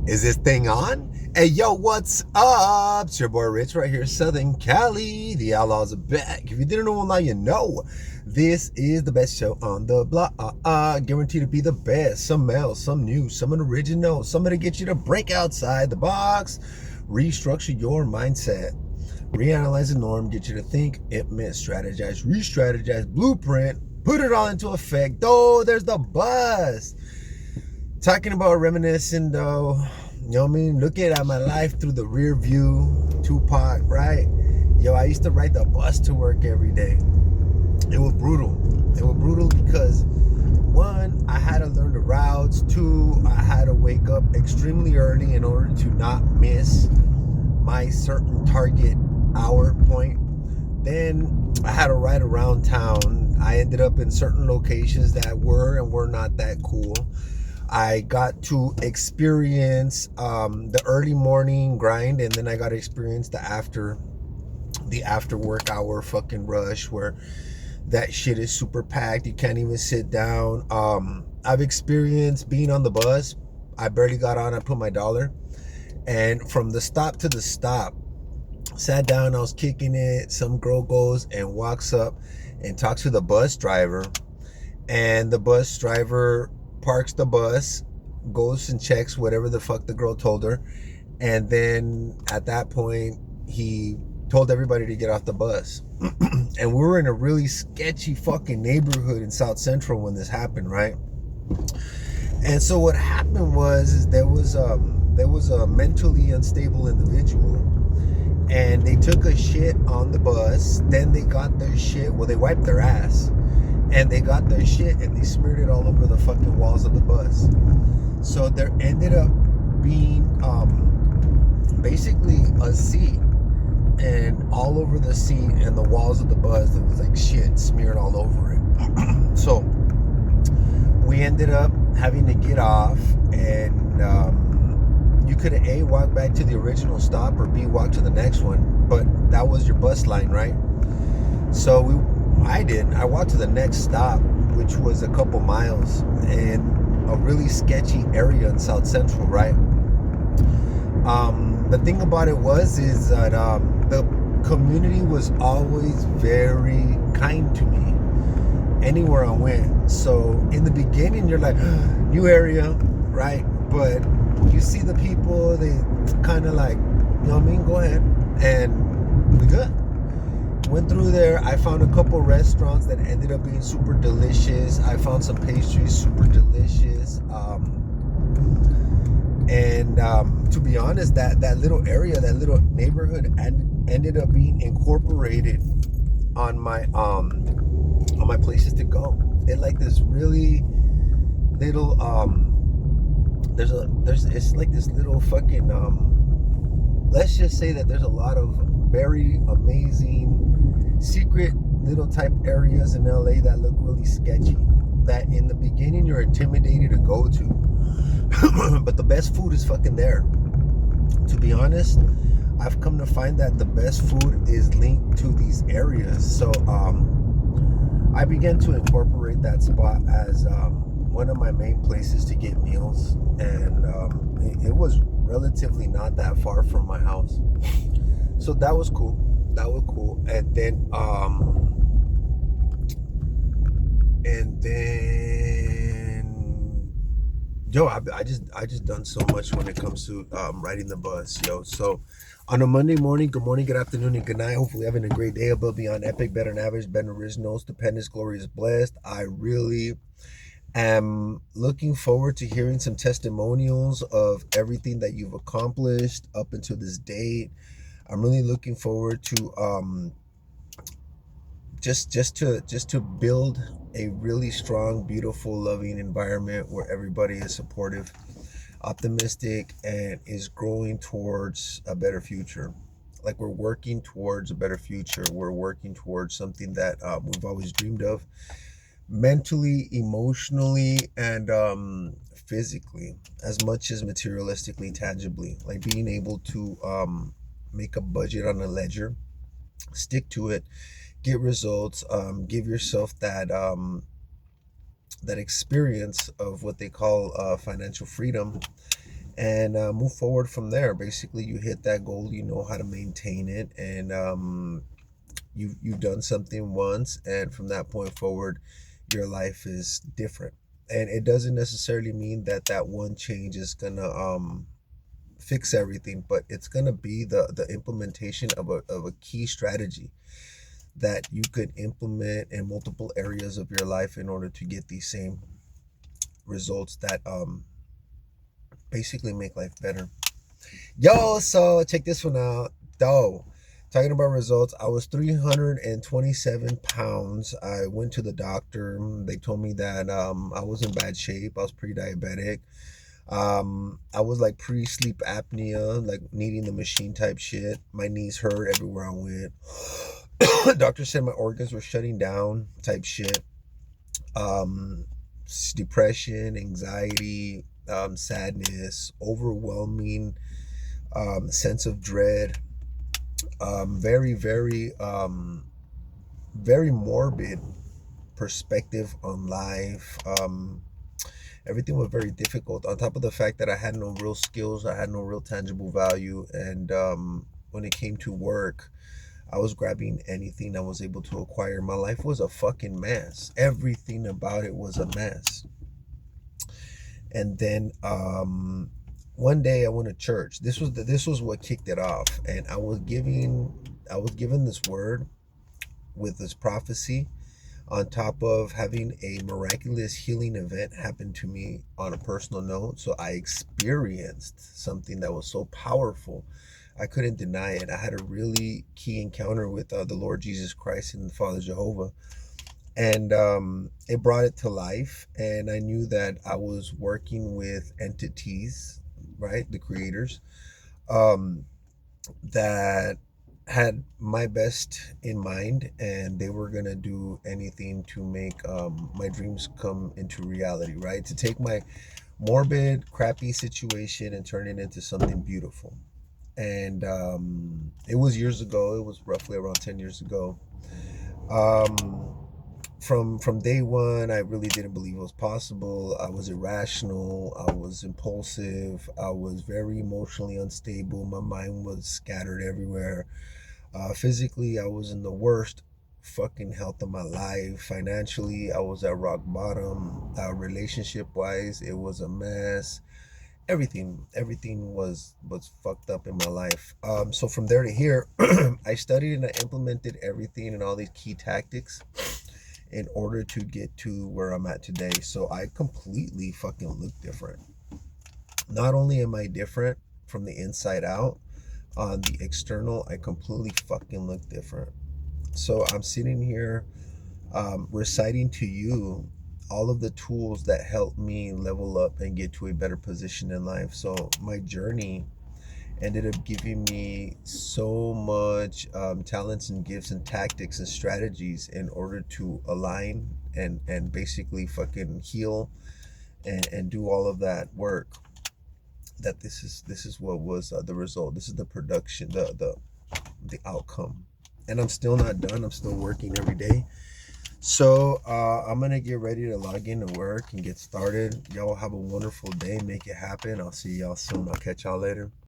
Is this thing on? Hey, yo, what's up? It's your boy Rich right here, Southern Cali. The Outlaws are back. If you didn't know, well, now you know. This is the best show on the block. Guaranteed to be the best. Some else, some new, some original, something to get you to break outside the box, restructure your mindset, reanalyze the norm, get you to think, implement, strategize, re-strategize, blueprint, put it all into effect. Oh, there's the buzz. Talking about reminiscing though, you know what I mean? Looking at my life through the rear view, Tupac, right? Yo, I used to ride the bus to work every day. It was brutal. It was brutal because one, I had to learn the routes. Two, I had to wake up extremely early in order to not miss my certain target hour point. Then I had to ride around town. I ended up in certain locations that were and were not that cool. I got to experience the early morning grind, and then I got to experience the after work hour fucking rush where that shit is super packed. You can't even sit down. I've experienced being on the bus. I barely got on. I put my dollar, and from the stop to the stop, sat down. I was kicking it. Some girl goes and walks up and talks to the bus driver, and the bus driver parks the bus, goes and checks whatever the fuck the girl told her, and then at that point he told everybody to get off the bus. And we were in a really sketchy fucking neighborhood in South Central when this happened, right? And so what happened was is there was a mentally unstable individual, and they took a shit on the bus. Then they got their shit, well, they wiped their ass, and they got their shit and they smeared it all over the fucking walls of the bus. So there ended up being basically a seat, and all over the seat and the walls of the bus there was like shit smeared all over it. So we ended up having to get off, and you could A, walk back to the original stop, or B, walk to the next one, but that was your bus line, right? So I walked to the next stop, which was a couple miles in a really sketchy area in South Central, right? The thing about it is that the community was always very kind to me anywhere I went. So in the beginning, you're like, new area, right? But you see the people, they kind of like, you know what I mean? Go ahead. And we good. Went through there. I found a couple restaurants that ended up being super delicious. I found some pastries super delicious. And to be honest, that little area, that little neighborhood ended up being incorporated on my places to go. It like this really little it's like this little fucking let's just say that there's a lot of very amazing secret little type areas in LA that look really sketchy, that in the beginning you're intimidated to go to. But the best food is fucking there. To be honest, I've come to find that the best food is linked to these areas. So I began to incorporate that spot as one of my main places to get meals, and it was relatively not that far from my house. So that was cool. And then yo, I just done so much when it comes to riding the bus, yo. So on a Monday morning, good morning, good afternoon, and good night. Hopefully having a great day, above, beyond, epic, better than average, better than original, stupendous, glorious, blessed. I really am looking forward to hearing some testimonials of everything that you've accomplished up until this date. I'm really looking forward to just to build a really strong, beautiful, loving environment where everybody is supportive, optimistic, and is growing towards a better future. Like, we're working towards a better future. We're working towards something that we've always dreamed of, mentally, emotionally, and physically, as much as materialistically, tangibly. Like being able to make a budget on a ledger, stick to it, get results, give yourself that experience of what they call financial freedom, and move forward from there. Basically, you hit that goal, you know how to maintain it, and you've done something once, and from that point forward, your life is different. And it doesn't necessarily mean that that one change is gonna fix everything, but it's gonna be the implementation of a key strategy that you could implement in multiple areas of your life in order to get these same results that basically make life better. Yo, so check this one out. Though, talking about results, I was 327 pounds. I went to the doctor. They told me that I was in bad shape. I was pre diabetic. I was like pre sleep apnea, like needing the machine type shit. My knees hurt everywhere I went. Doctor said my organs were shutting down type shit. Um, Depression, anxiety, sadness, overwhelming sense of dread, very, very morbid perspective on life. Everything was very difficult. On top of the fact that I had no real skills, I had no real tangible value, and when it came to work, I was grabbing anything I was able to acquire. My life was a fucking mess. Everything about it was a mess. And then one day I went to church. This was what kicked it off, and I was given this word with this prophecy on top of having a miraculous healing event happen to me on a personal note. So I experienced something that was so powerful. I couldn't deny it. I had a really key encounter with the Lord Jesus Christ and the Father Jehovah. And it brought it to life. And I knew that I was working with entities, right? The creators, um, that had my best in mind, and they were gonna do anything to make my dreams come into reality, right? To take my morbid, crappy situation and turn it into something beautiful. And it was years ago. It was roughly around 10 years ago. Um, from day one, I really didn't believe it was possible. I was irrational. I was impulsive. I was very emotionally unstable. My mind was scattered everywhere. Physically, I was in the worst fucking health of my life. Financially, I was at rock bottom. Relationship wise, it was a mess. Everything was fucked up in my life. So from there to here, I studied and I implemented everything and all these key tactics in order to get to where I'm at today. So I completely fucking look different. Not only am I different from the inside out, on the external, I completely fucking look different. So I'm sitting here reciting to you all of the tools that help me level up and get to a better position in life. So my journey ended up giving me so much talents and gifts and tactics and strategies in order to align and basically fucking heal and do all of that work. That this is what was the result. This is the production, the outcome. And I'm still not done. I'm still working every day. So I'm gonna get ready to log into work and get started. Y'all have a wonderful day. Make it happen. I'll see y'all soon. I'll catch y'all later.